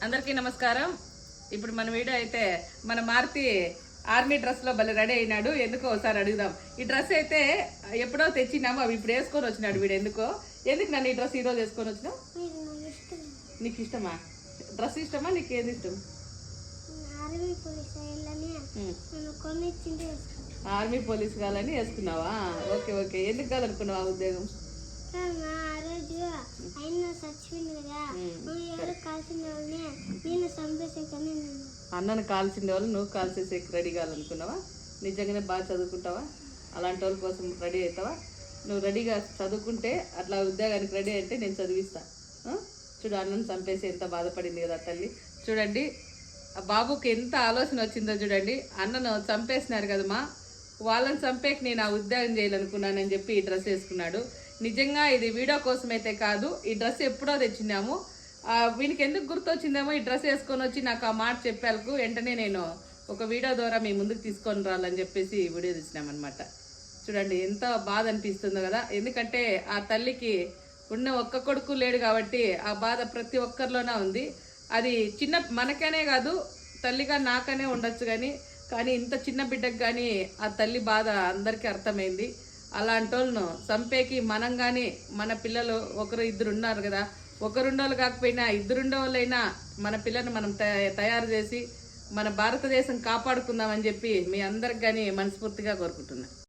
అందరికీ నమస్కారం. ఇప్పుడు మన వీడియో అయితే మన మారుతి ఆర్మీ డ్రెస్ లో భలే రెడీ అయినాడు. ఎందుకో ఒకసారి అడుగుదాం. ఈ డ్రెస్ అయితే ఎప్పుడో తెచ్చినాము, అవి ఇప్పుడు వేసుకొని వచ్చినాడు వీడు. ఎందుకు నన్ను ఈ డ్రెస్ ఈ రోజు వేసుకొని వచ్చినావు? నీకు ఇష్టమా డ్రెస్? ఇష్టమా నీకు? ఏది ఇష్టం? ఆర్మీ పోలీస్ కావాలని వేసుకున్నావా? Okay okay. ఎందుకు కాదనుకున్నావా ఉద్యోగం? అన్నను కాల్సిన వాళ్ళు నువ్వు కాల్చేసే రెడీ కావాలనుకున్నావా? నిజంగానే బాగా చదువుకుంటావా? అలాంటి వాళ్ళ కోసం రెడీ అవుతావా? నువ్వు రెడీగా చదువుకుంటే అట్లా ఉద్యోగానికి రెడీ అంటే నేను చదివిస్తా. చూడు, అన్నను చంపేసి ఎంత బాధపడింది కదా తల్లి. చూడండి ఆ బాబుకి ఎంత ఆలోచన వచ్చిందో చూడండి. అన్నను చంపేసినారు కదమ్మా, వాళ్ళని చంపేకి నేను ఆ ఉద్యోగం చేయాలనుకున్నానని చెప్పి ఈ డ్రెస్ వేసుకున్నాడు. నిజంగా ఇది వీడియో కోసం అయితే కాదు, ఈ డ్రెస్ ఎప్పుడో తెచ్చినాము. వీనికి ఎందుకు గుర్తొచ్చిందేమో ఈ డ్రెస్ వేసుకొని వచ్చి నాకు ఆ మాట చెప్పాలకు వెంటనే నేను ఒక వీడియో ద్వారా మీ ముందుకు తీసుకొని రావాలని చెప్పేసి వీడియో తెచ్చినామన్నమాట. చూడండి ఎంత బాధ అనిపిస్తుందో కదా. ఎందుకంటే ఆ తల్లికి ఉన్న ఒక్క కొడుకు లేడు కాబట్టి ఆ బాధ ప్రతి ఒక్కరిలోనే ఉంది. అది చిన్న మనకనే కాదు, తల్లిగా నాకనే ఉండొచ్చు కానీ ఇంత చిన్న బిడ్డకు కానీ ఆ తల్లి బాధ అందరికీ అర్థమైంది. అలాంటి వాళ్ళను చంపేకి మనం కానీ మన పిల్లలు ఒకరు ఇద్దరు ఉన్నారు కదా, ఒకరుండోళ్ళు కాకపోయినా ఇద్దరుండోళ్ళైనా మన పిల్లల్ని మనం తయారు చేసి మన భారతదేశం కాపాడుకుందామని చెప్పి మీ అందరికి కానీ మనస్ఫూర్తిగా కోరుకుంటున్నాను.